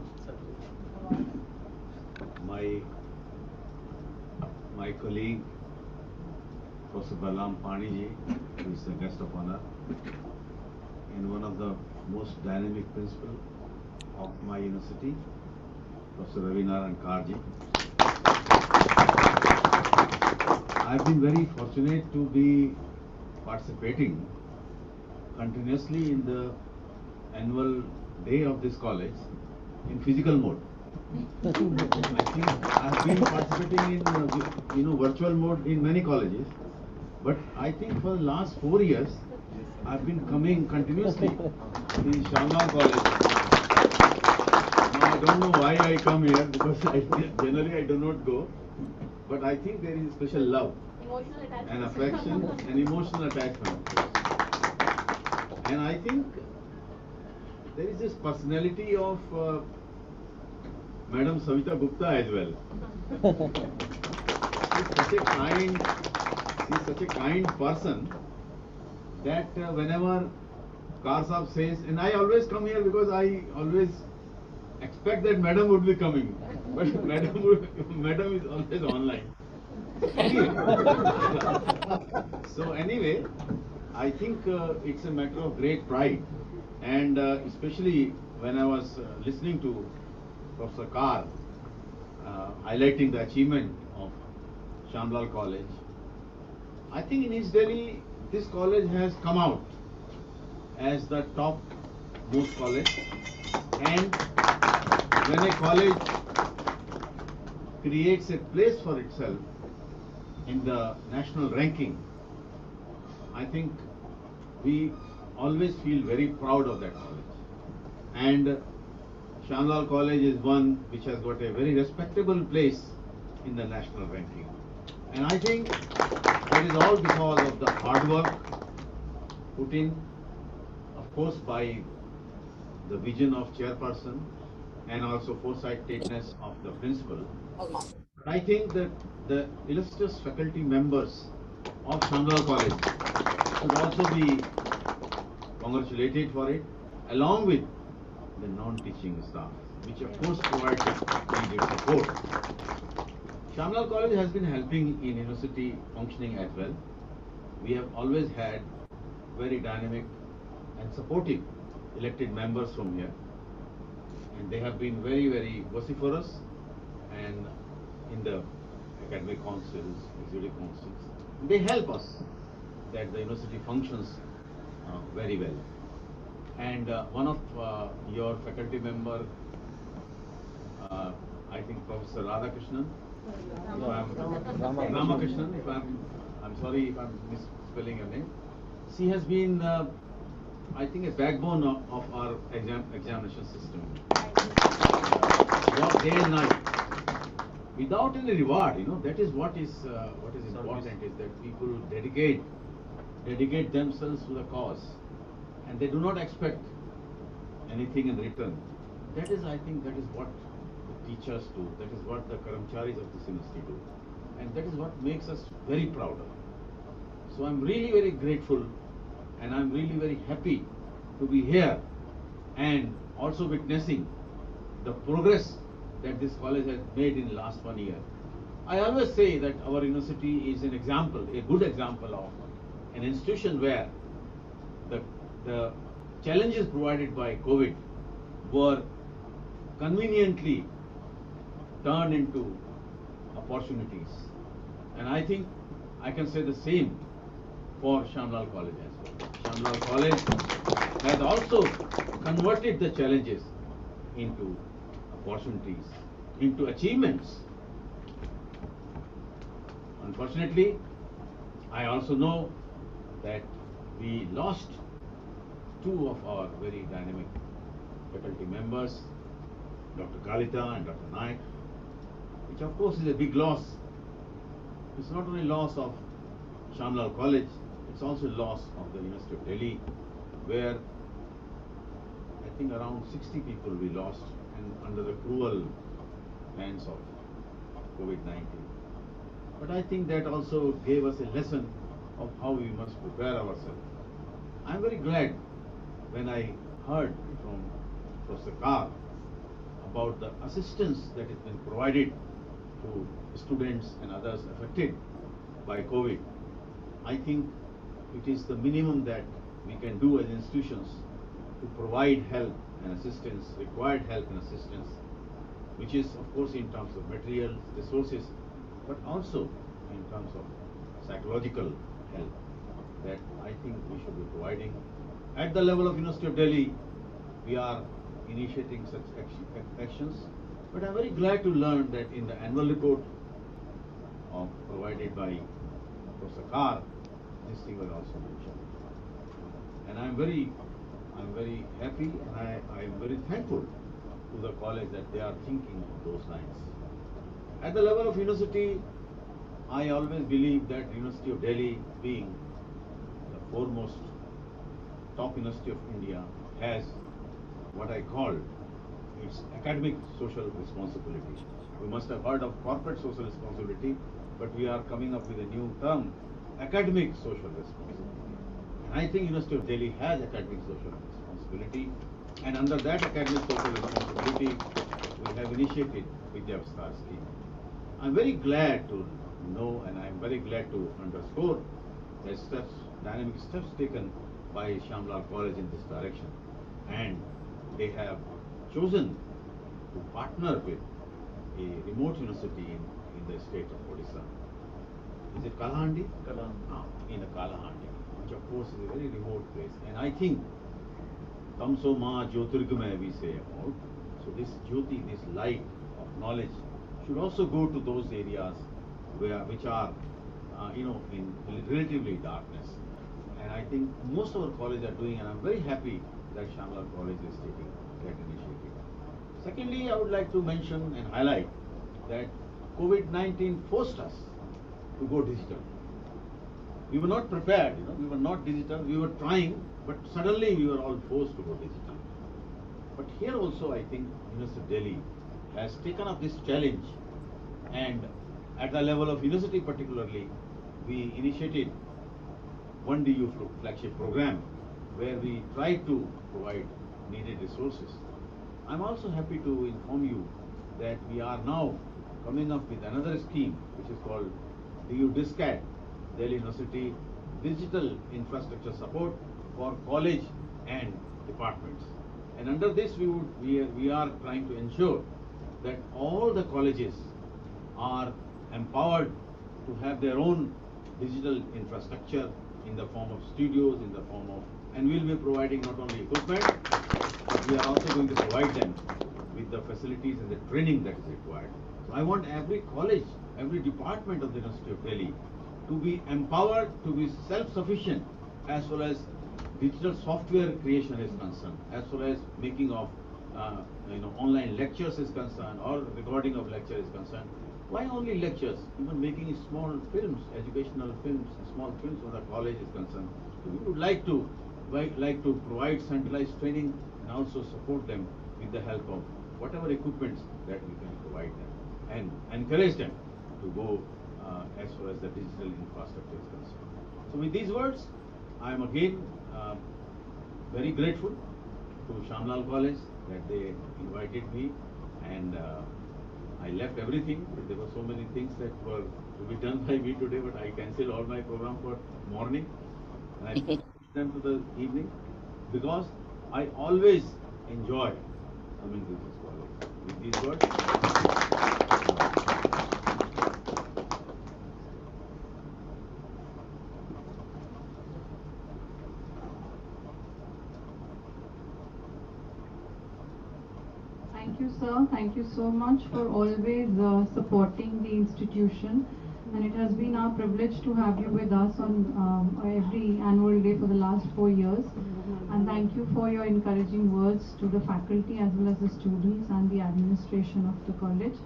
[SPEAKER 8] my colleague Professor Balram Pani ji, who is the guest of honor, and one of the most dynamic principal of my university, Professor Ravinaran Karji. I've been very fortunate to be participating continuously in the annual day of this college in physical mode. I think I've been participating in virtual mode in many colleges, but I think for the last 4 years I've been coming continuously in Shamlal College. Now I don't know why I come here because generally I do not go, but I think there is special love and affection and emotional attachment. And I think there is this personality of Madam Savita Gupta as well. She's such a kind person that whenever Kar Saab says, and I always come here because I always expect that Madam would be coming, but Madam is always online. So anyway, I think it's a matter of great pride, and especially when I was listening to Professor Kar highlighting the achievement of Shamlal College, I think in East Delhi this college has come out as the top most college, and when a college creates a place for itself in the national ranking, I think we always feel very proud of that college. And Shamlal College is one which has got a very respectable place in the national ranking. And I think that is all because of the hard work put in, of course, by the vision of chairperson and also foresightedness of the principal. But I think that the illustrious faculty members of Shamlal College should also be congratulated for it, along with the non-teaching staff, which of course provides needed support. Shamlal College has been helping in university functioning as well. We have always had very dynamic and supportive elected members from here, and they have been very, very vociferous and in the academic councils, executive councils. They help us that the university functions very well. And one of your faculty member, I think Professor Radhakrishnan, Ramakrishnan, I'm sorry if I'm misspelling your name. She has been, I think, a backbone of our examination system. Work day and night, without any reward. That is what is important, is that people dedicate themselves to the cause, and they do not expect anything in return. That is, I think, that is what the teachers do. That is what the Karamcharis of this university do, and that is what makes us very proud of. So I'm really very grateful, and I'm really very happy to be here and also witnessing the progress that this college has made in the last 1 year. I always say that our university is an example, a good example of an institution where the challenges provided by COVID were conveniently turned into opportunities. And I think I can say the same for Shamlal College as well. Shamlal College has also converted the challenges into opportunities, into achievements. Unfortunately, I also know that we lost two of our very dynamic faculty members, Dr. Kalita and Dr. Naik, which of course is a big loss. It's not only loss of Shamlal College, it's also loss of the University of Delhi, where I think around 60 people we lost, and under the cruel hands of COVID-19. But I think that also gave us a lesson of how we must prepare ourselves. I'm very glad when I heard from Professor Kar about the assistance that has been provided to students and others affected by COVID. I think it is the minimum that we can do as institutions to provide help and assistance, required help and assistance, which is of course in terms of material resources, but also in terms of psychological help that I think we should be providing. At the level of University of Delhi, we are initiating such actions, but I'm very glad to learn that in the annual report provided by Professor Carr, this thing was also mentioned. And I'm very happy and I am very thankful to the college that they are thinking of those lines. At the level of university, I always believe that University of Delhi, being the foremost top university of India, has what I call its academic social responsibility. We must have heard of corporate social responsibility, but we are coming up with a new term, academic social responsibility. And I think University of Delhi has academic social responsibility, and under that academic social responsibility, we have initiated Vidya Vistar scheme. I'm very glad to know, and I'm very glad to underscore the steps, dynamic steps taken by Shyam Lal College in this direction, and they have chosen to partner with a remote university in the state of Odisha. Is it Kalahandi? Kalahandi. In a Kalahandi, which of course is a very remote place. And I think Tamso Ma Jyotirgamaya we say about. So this Jyoti, this light of knowledge, should also go to those areas which are, in relatively darkness. And I think most of our colleges are doing, and I'm very happy that Shyam Lal College is taking that initiative. Secondly, I would like to mention and highlight that COVID-19 forced us to go digital. We were not prepared, we were not digital, we were trying, but suddenly we were all forced to go digital. But here also I think University of Delhi has taken up this challenge, and at the level of university particularly, we initiated 1DU flagship program where we try to provide needed resources. I'm also happy to inform you that we are now coming up with another scheme which is called DU DISCAT, Delhi University Digital Infrastructure Support for College and Departments. And under this we are trying to ensure that all the colleges are empowered to have their own digital infrastructure in the form of studios, in the form of, and we'll be providing not only equipment, but we are also going to provide them with the facilities and the training that is required. So I want every college, every department of the University of Delhi to be empowered, to be self-sufficient, as well as digital software creation is concerned, as well as making of online lectures is concerned, or recording of lecture is concerned. Why only lectures? Even making small films, educational films, small films for the college is concerned. So we would like to provide centralized training and also support them with the help of whatever equipments that we can provide them, and encourage them to go as far as the digital infrastructure is concerned. So with these words, I am again very grateful to Shyam Lal College that they invited me, and I left everything. There were so many things that were to be done by me today, but I canceled all my program for morning and I pushed them to the evening, because I always enjoy coming to this college. With these words,
[SPEAKER 3] Thank you, sir. Thank you so much for always supporting the institution. And it has been our privilege to have you with us on every annual day for the last 4 years. And thank you for your encouraging words to the faculty as well as the students and the administration of the college.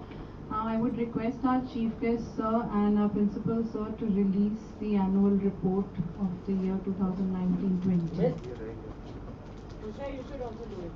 [SPEAKER 3] I would request our chief guest, sir, and our principal, sir, to release the annual report of the year 2019-20.
[SPEAKER 6] Usha, you should also do it.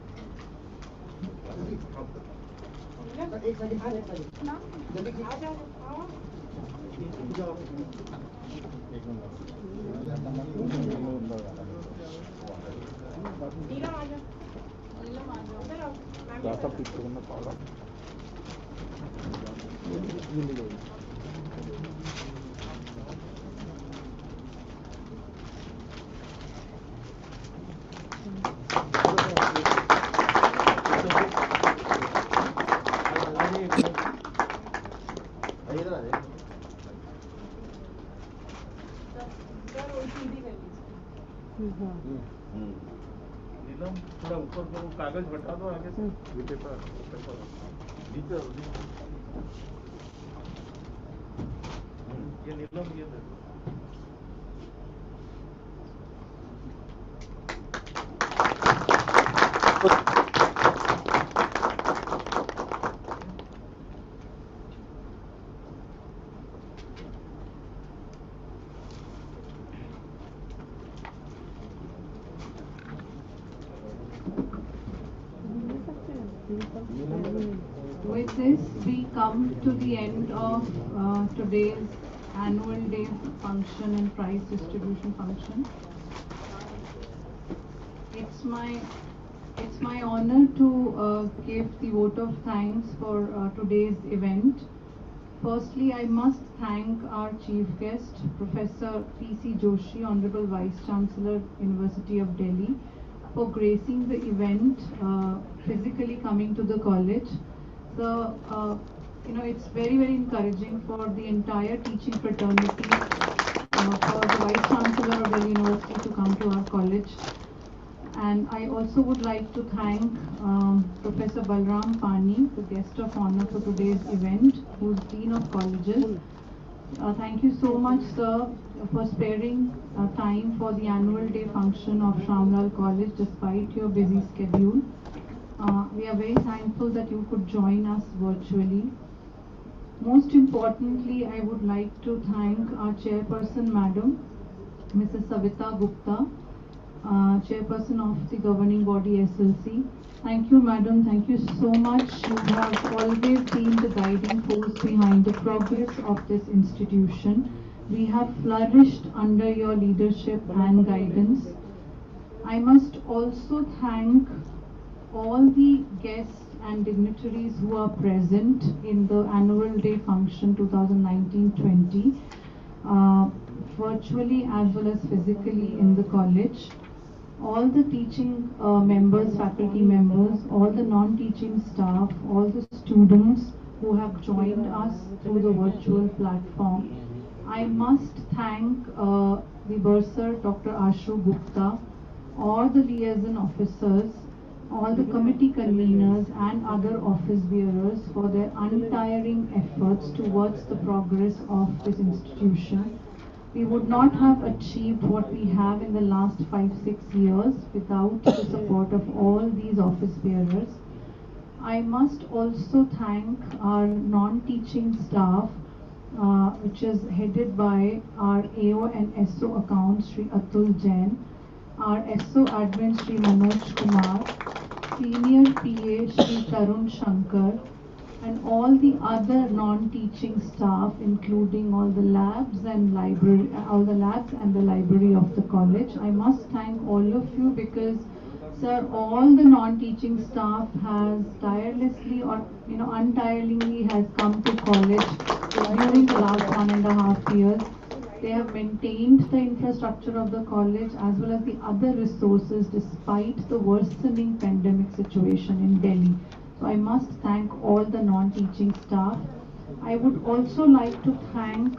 [SPEAKER 1] हाँ
[SPEAKER 5] नीलम थोड़ा ऊपर को कागज हटा दो आगे से ये पेपर नीचे ये नीलम ये देखो
[SPEAKER 3] With this, we come to the end of today's annual day function and prize distribution function. It's my honor to give the vote of thanks for today's event. Firstly, I must thank our chief guest, Professor P.C. Joshi, Honorable Vice Chancellor, University of Delhi, for gracing the event, physically coming to the college. So, it's very, very encouraging for the entire teaching fraternity, for the Vice Chancellor of Delhi University to come to our college. And I also would like to thank Professor Balram Pani, the guest of honor for today's event, who's Dean of Colleges. Thank you so much, sir, for sparing time for the annual day function of Shamlal College despite your busy schedule. We are very thankful that you could join us virtually. Most importantly, I would like to thank our chairperson, Madam, Mrs. Savita Gupta, chairperson of the governing body SLC. Thank you, madam. Thank you so much. You have always been the guiding force behind the progress of this institution. We have flourished under your leadership and guidance. I must also thank all the guests and dignitaries who are present in the annual day function 2019-20, virtually as well as physically in the college. All the teaching members, faculty members, all the non-teaching staff, all the students who have joined us through the virtual platform. I must thank the bursar, Dr. Ashu Gupta, all the liaison officers, all the committee conveners and other office bearers for their untiring efforts towards the progress of this institution. We would not have achieved what we have in the last 5-6 years without the support of all these office bearers. I must also thank our non-teaching staff, which is headed by our AO and SO accounts, Sri Atul Jain, our SO admin, Sri Manoj Kumar, senior PA, Sri Tarun Shankar, and all the other non-teaching staff, including all the labs and the library of the college. I must thank all of you because, sir, all the non-teaching staff has tirelessly or untiringly has come to college during the last 1.5 years. They have maintained the infrastructure of the college as well as the other resources despite the worsening pandemic situation in Delhi. So I must thank all the non-teaching staff. I would also like to thank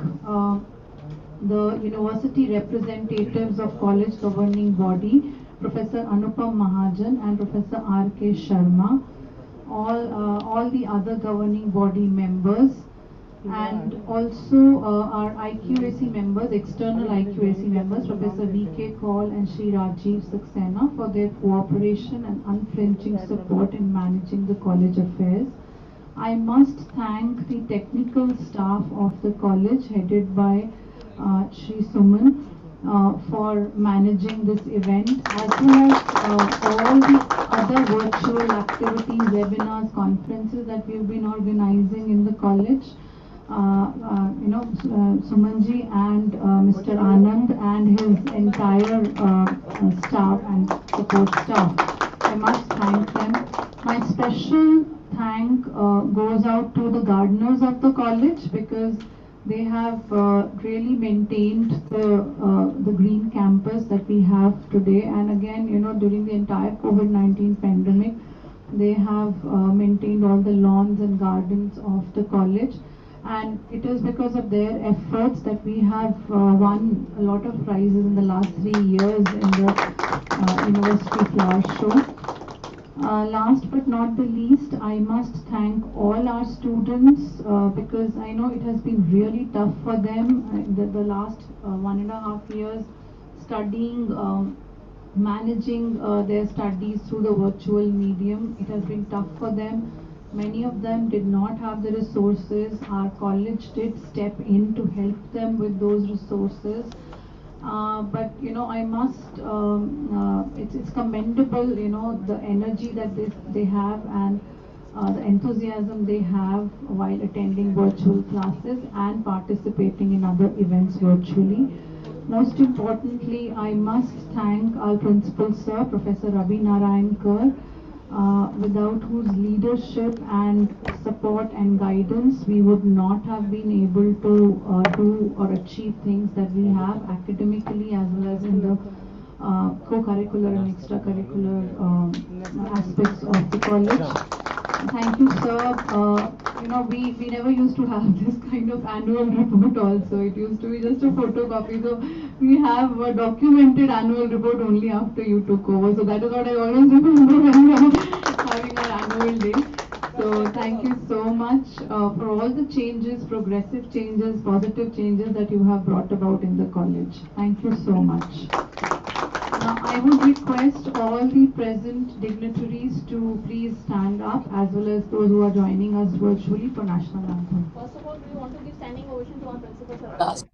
[SPEAKER 3] the university representatives of college governing body, Professor Anupam Mahajan and Professor R.K. Sharma, all the other governing body members, and also our IQAC members, external IQAC members, Professor V.K. Kaul and Sri Rajiv Saxena, for their cooperation and unflinching support in managing the college affairs. I must thank the technical staff of the college headed by Sri Suman for managing this event, as well as all the other virtual activities, webinars, conferences that we've been organizing in the college. Sumanji and Mr. Anand and his entire staff and support staff. I must thank them. My special thank goes out to the gardeners of the college because they have really maintained the green campus that we have today. And again, during the entire COVID-19 pandemic, they have maintained all the lawns and gardens of the college. And it is because of their efforts that we have won a lot of prizes in the last 3 years in the University Flower Show. Last but not the least, I must thank all our students because I know it has been really tough for them the last 1.5 years studying, managing their studies through the virtual medium. It has been tough for them. Many of them did not have the resources. Our college did step in to help them with those resources. But I must. It's commendable. The energy that they have and the enthusiasm they have while attending virtual classes and participating in other events virtually. Most importantly, I must thank our principal sir, Professor Ravi Narayan Kar, without whose leadership and support and guidance we would not have been able to do or achieve things that we have academically as well as in the co-curricular and extracurricular aspects of the college. Thank you, sir. We never used to have this kind of annual report also. It used to be just a photocopy. So we have a documented annual report only after you took over. So that is what I always remember when we are having our annual day. So thank you so much for all the changes, progressive changes, positive changes that you have brought about in the college. Thank you so much. Now, I would request all the present dignitaries to please stand up as well as those who are joining us virtually for National Anthem.
[SPEAKER 6] First of all, we want to give standing ovation to our principal sir.
[SPEAKER 4] Last.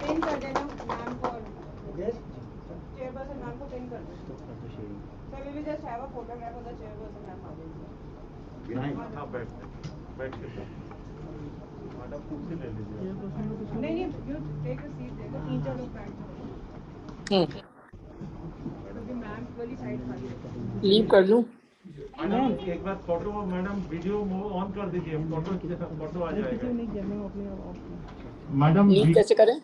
[SPEAKER 6] Pin कर देना ma'am को chairperson ma'am को pin कर देना sir we will just have a photograph of the chairperson ma'am आ जाएगी
[SPEAKER 5] हाँ बैठ के मैडम कुर्सी ले लीजिए
[SPEAKER 6] नहीं यू टेक अ सीट देखो 3-4 लोग बैठ क्योंकि मैम वाली साइड खाली है
[SPEAKER 4] लीव कर दूं?
[SPEAKER 5] मैडम एक बार फोटो मैडम वीडियो ऑन कर दीजिए फोटो आ जाएगा
[SPEAKER 1] नहीं किया मैं अपने आप
[SPEAKER 5] मैडम
[SPEAKER 4] लीव कैसे करें?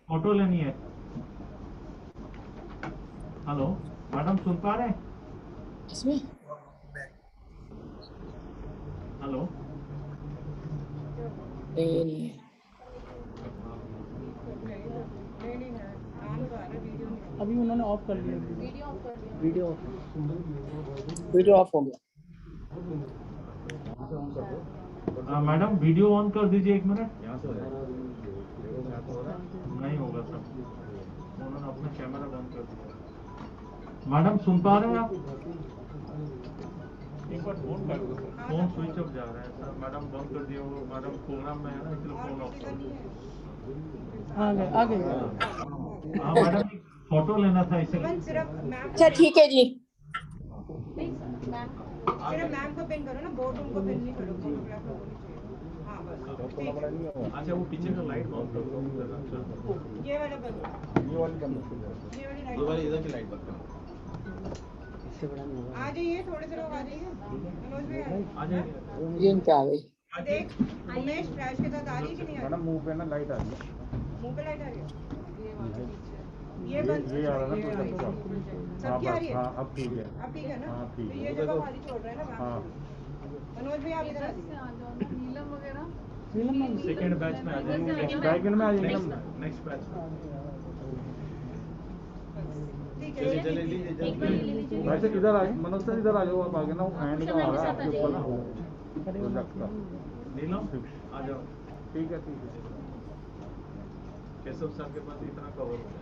[SPEAKER 5] फोटो लेनी है हेलो मैडम सुन पा रहे हैं
[SPEAKER 4] इसमें
[SPEAKER 5] हेलो
[SPEAKER 4] नहीं है।
[SPEAKER 1] अभी उन्होंने ऑफ कर दिया वीडियो
[SPEAKER 4] वीडियो ऑफ हो गया।
[SPEAKER 5] मैडम वीडियो ऑन कर दीजिए 1 मिनट नहीं होगा सब उन्होंने अपना कैमरा बंद कर दिया मैडम सुन पा रहे हैं आप एक बार फोन कर दो फोन स्विच ऑफ जा रहा है सर मैडम बंद कर दिया वो मैडम प्रोग्राम में है ना इसलिए फोन ऑफ कर दिया
[SPEAKER 1] आ गए
[SPEAKER 5] हाँ मैडम फोटो लेना था इसलिए
[SPEAKER 4] अच्छा ठीक है जी।
[SPEAKER 6] सिर्फ मैम को पिन करो ना बोर्ड उनको पिन नहीं करो फोटोग्राफ लोगों ने चाहिए हाँ बस
[SPEAKER 5] अच्छा वो पीछे का लाइट बंद कर दो
[SPEAKER 6] ये वाला बंद ये वाली
[SPEAKER 8] इधर की लाइट बंद करो
[SPEAKER 6] आ जाइए थोड़े से लोग आ जाइए मनोज भाई
[SPEAKER 5] आ जाइए
[SPEAKER 4] ग्रीन क्या आ गई?
[SPEAKER 6] देख उमेश फ्लैश के साथ आ रही है कि नहीं आ रही
[SPEAKER 2] मुंह पे ना लाइट आ रही है
[SPEAKER 6] मुंह पे लाइट आ रही है ये बंद
[SPEAKER 2] ये आ रहा है ना
[SPEAKER 6] सबकी आ रही है
[SPEAKER 2] अब ठीक है
[SPEAKER 6] अब ठीक है ना
[SPEAKER 2] हाँ, ठीक
[SPEAKER 6] तो
[SPEAKER 2] है।
[SPEAKER 6] ये जगह खाली छोड़ रहे हैं ना
[SPEAKER 2] हाँ
[SPEAKER 6] मैम मनोज भाई आप इधर आ जाइए
[SPEAKER 3] नीलम वगैरह
[SPEAKER 5] सेकंड बैच में आ जाएंगे
[SPEAKER 2] बैक में आ जाएंगे
[SPEAKER 5] नेक्स्ट बैच
[SPEAKER 6] ठीक है
[SPEAKER 5] भाई साहब इधर आ, मनोज सर इधर आ जाओ, आप आगे ना, वो हैंड का आ रहा है आपके ऊपर ना प्रोजेक्ट का।
[SPEAKER 9] नीलम आ जाओ।
[SPEAKER 5] ठीक है ठीक है।
[SPEAKER 9] केशव सर के पास इतना कवर हो गया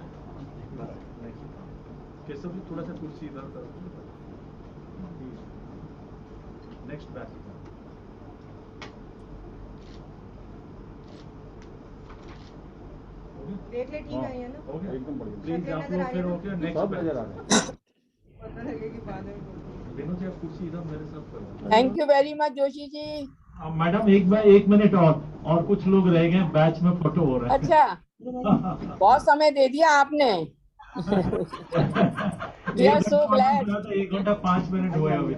[SPEAKER 9] है। केशव जी थोड़ा सा कुर्सी इधर कर। Next batch.
[SPEAKER 6] देख ले ठीक है ये ना
[SPEAKER 9] हो गया
[SPEAKER 5] एकदम बढ़िया।
[SPEAKER 9] प्लीज आप लोग फिर हो गया नेक्स्ट
[SPEAKER 5] सब नजर आ
[SPEAKER 9] बैच।
[SPEAKER 5] रहे हैं।
[SPEAKER 6] पता लगेगी बाद में
[SPEAKER 9] विनोद जी आप कुर्सी इधर मेरे साथ करो।
[SPEAKER 4] Thank you very much Joshi ji.
[SPEAKER 5] Madam एक मिनट और कुछ लोग रह गए बैच में, फोटो हो रहा है।
[SPEAKER 4] अच्छा, बहुत समय दे दिया आपने। We are so glad.
[SPEAKER 5] 1 घंटा 5 मिनट हुए अभी।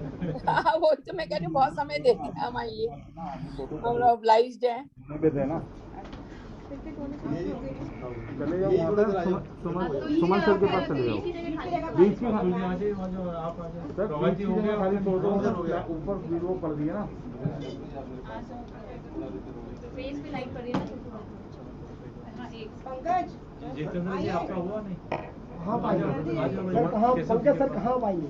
[SPEAKER 4] वो तो मैं कह रही हूँ बहुत समय दे दिया हम आइए, हम लोग obliged हैं।
[SPEAKER 5] ना चले जाओ वहाँ पे सुमन सर के पास चले जाओ, बीच में
[SPEAKER 9] आप आ जाओ।
[SPEAKER 5] सर बीच में खाली फोटो ऊपर वीडियो पड़ दिया ना।
[SPEAKER 10] फेस पे लाइट पड़ी है ना। हाँ एक
[SPEAKER 6] पंकज
[SPEAKER 9] जितेंद्र जी आपका हुआ नहीं।
[SPEAKER 2] कहाँ पाएंगे सर, कहाँ पंकज सर कहाँ पाएंगे?